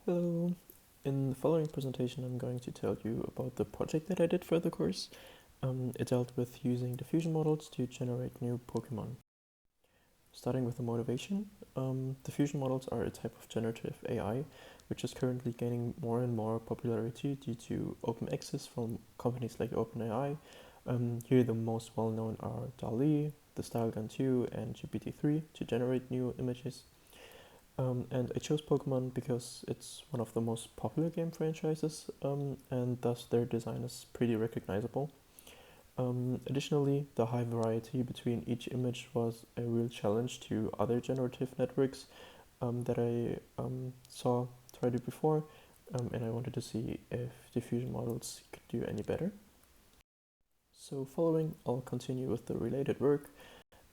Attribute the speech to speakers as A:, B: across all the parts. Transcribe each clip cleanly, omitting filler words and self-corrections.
A: Hello. In the following presentation, I'm going to tell you about the project that I did for the course. It dealt with using diffusion models to generate new Pokemon. Starting with the motivation, diffusion models are a type of generative AI, which is currently gaining more and more popularity due to open access from companies like OpenAI. Here, the most well-known are DALL-E, the StyleGun 2, and GPT-3 to generate new images. And I chose Pokemon because it's one of the most popular game franchises, and thus their design is pretty recognizable. Additionally, the high variety between each image was a real challenge to other generative networks that I saw tried it before, and I wanted to see if diffusion models could do any better. So following, I'll continue with the related work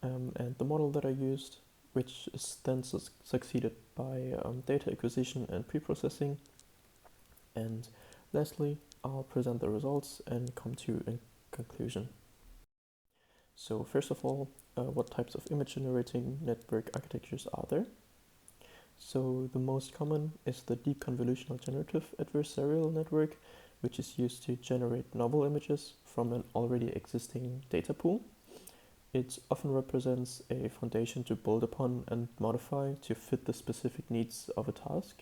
A: and the model that I used, which is then succeeded by data acquisition and pre-processing. And lastly, I'll present the results and come to a conclusion. So first of all, what types of image generating network architectures are there? So the most common is the deep convolutional generative adversarial network, which is used to generate novel images from an already existing data pool. It often represents a foundation to build upon and modify to fit the specific needs of a task.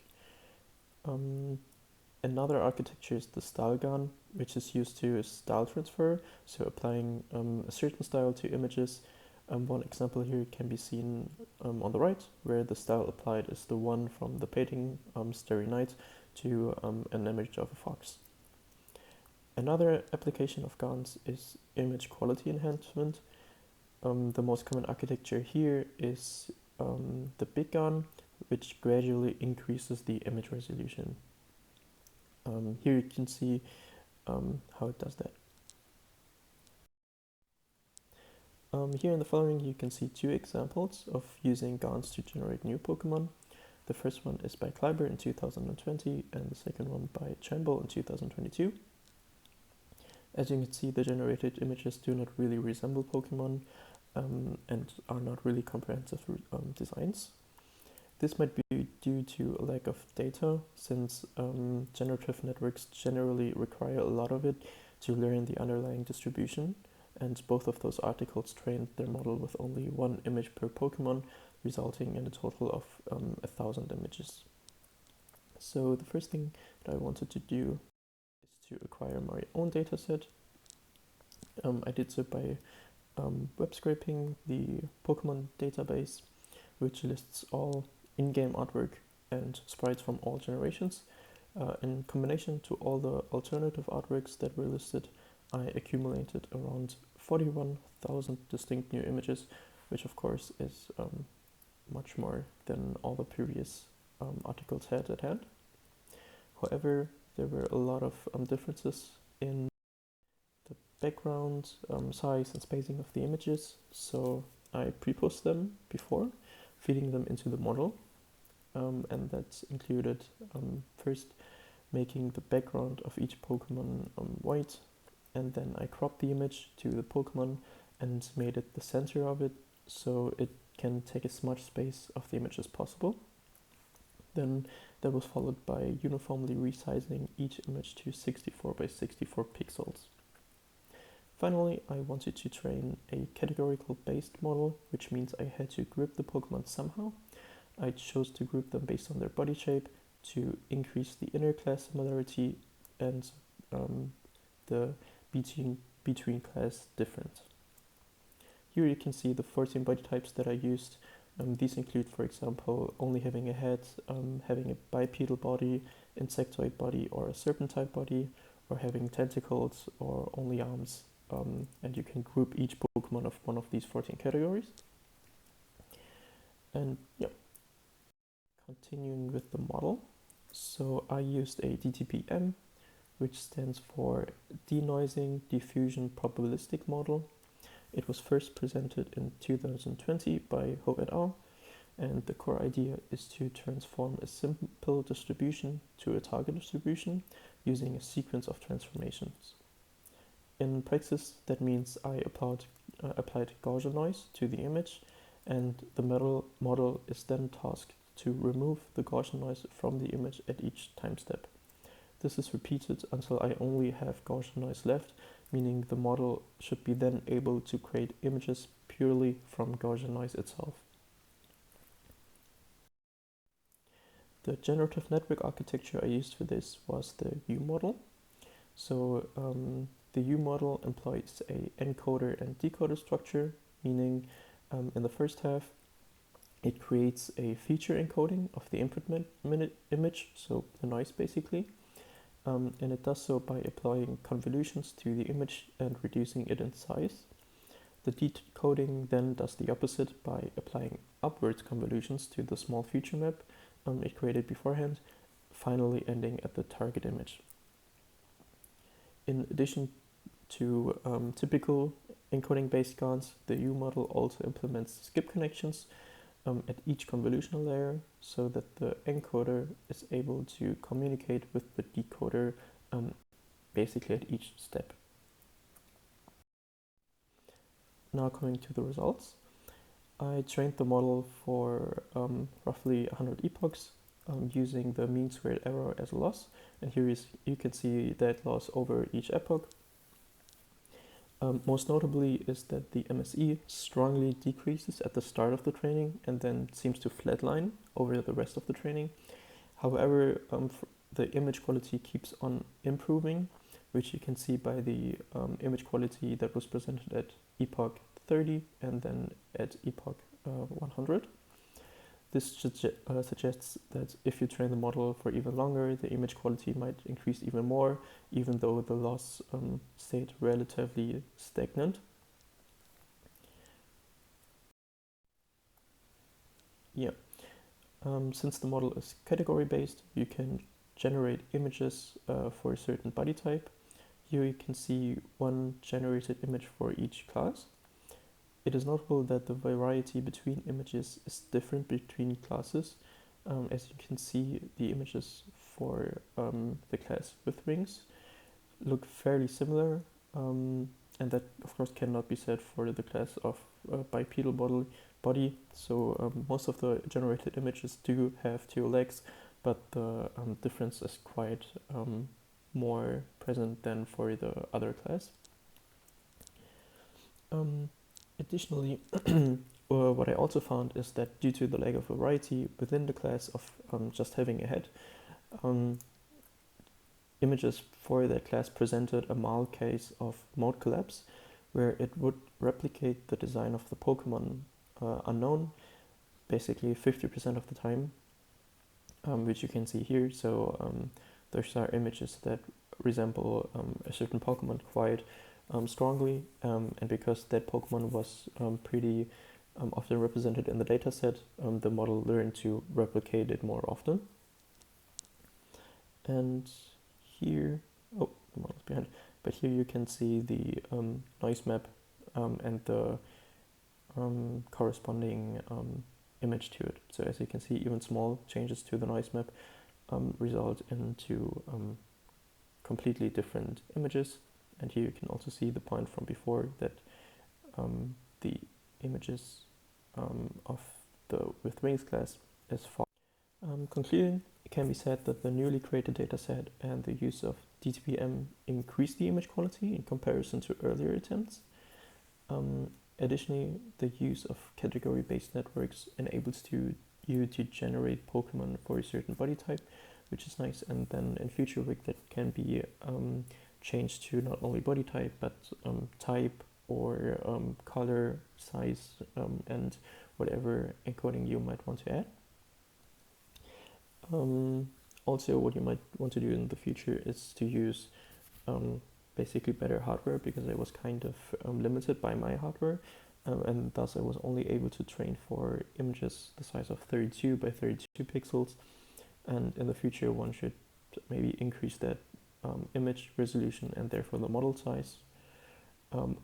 A: Another architecture is the StyleGun, which is used to style transfer, so applying a certain style to images. One example here can be seen on the right, where the style applied is the one from the painting Starry Night to an image of a fox. Another application of GANs is image quality enhancement. The most common architecture here is the big GAN, which gradually increases the image resolution. Here you can see how it does that. Here in the following you can see two examples of using GANs to generate new Pokemon. The first one is by Kleiber in 2020 and the second one by Chamble in 2022. As you can see, the generated images do not really resemble Pokemon and are not really comprehensive designs. This might be due to a lack of data, since generative networks generally require a lot of it to learn the underlying distribution, and both of those articles trained their model with only one image per Pokemon, resulting in a total of 1,000 images. So the first thing that I wanted to do is to acquire my own dataset. I did so by web scraping the Pokemon database, which lists all in-game artwork and sprites from all generations. In combination to all the alternative artworks that were listed, I accumulated around 41,000 distinct new images, which of course is much more than all the previous articles had at hand. However, there were a lot of differences in the background, size and spacing of the images, so I pre-processed them before feeding them into the model, and that included first making the background of each Pokemon white, and then I cropped the image to the Pokemon and made it the center of it so it can take as much space of the image as possible. Then that was followed by uniformly resizing each image to 64 by 64 pixels. Finally, I wanted to train a categorical based model, which means I had to group the Pokemon somehow. I chose to group them based on their body shape to increase the inner class similarity and the between class difference. Here you can see the 14 body types that I used. These include, for example, only having a head, having a bipedal body, insectoid body, or a serpent-type body, or having tentacles, or only arms. And you can group each Pokemon of one of these 14 categories. And yeah, continuing with the model. So I used a DTPM, which stands for Denoising Diffusion Probabilistic Model. It was first presented in 2020 by Ho et al. And the core idea is to transform a simple distribution to a target distribution using a sequence of transformations. In practice, that means I applied Gaussian noise to the image, and the model is then tasked to remove the Gaussian noise from the image at each time step. This is repeated until I only have Gaussian noise left, meaning the model should be then able to create images purely from Gaussian noise itself. The generative network architecture I used for this was the U model. So the U model employs a encoder and decoder structure, meaning in the first half it creates a feature encoding of the input image, so the noise basically, and it does so by applying convolutions to the image and reducing it in size. The decoding then does the opposite by applying upwards convolutions to the small feature map it created beforehand, finally ending at the target image. In addition to typical encoding-based GANs, the U model also implements skip connections at each convolutional layer so that the encoder is able to communicate with the decoder basically at each step. Now coming to the results. I trained the model for roughly 100 epochs using the mean squared error as a loss, and here you can see that loss over each epoch. Most notably is that the MSE strongly decreases at the start of the training and then seems to flatline over the rest of the training. However, the image quality keeps on improving, which you can see by the image quality that was presented at epoch 30 and then at epoch 100. This suggests that if you train the model for even longer, the image quality might increase even more, even though the loss stayed relatively stagnant. Yeah. Since the model is category based, you can generate images for a certain body type. Here you can see one generated image for each class. It is notable that the variety between images is different between classes. As you can see, the images for the class with wings look fairly similar, and that of course cannot be said for the class of bipedal body. So most of the generated images do have two legs, but the difference is quite more present than for the other class. Additionally, what I also found is that due to the lack of variety within the class of just having a head, images for that class presented a mild case of mode collapse, where it would replicate the design of the Pokemon unknown, basically 50% of the time, which you can see here. So those are images that resemble a certain Pokemon quite strongly, and because that Pokemon was pretty often represented in the dataset, the model learned to replicate it more often. And here, oh, the model's behind, but here you can see the noise map and the corresponding image to it. So as you can see, even small changes to the noise map result into completely different images. And here you can also see the point from before that the images of the with wings class is far. Concluding, it can be said that the newly created dataset and the use of DTPM increased the image quality in comparison to earlier attempts. Additionally, the use of category-based networks enables you to generate Pokemon for a certain body type, which is nice, and then in future work that can be changed to not only body type, but type or color, size, and whatever encoding you might want to add. Also, what you might want to do in the future is to use basically better hardware, because I was kind of limited by my hardware, and thus I was only able to train for images the size of 32 by 32 pixels, and in the future one should maybe increase that image resolution and therefore the model size,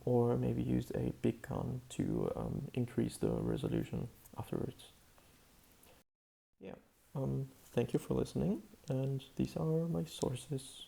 A: or maybe use a big GAN to increase the resolution afterwards. Yeah, thank you for listening, and these are my sources.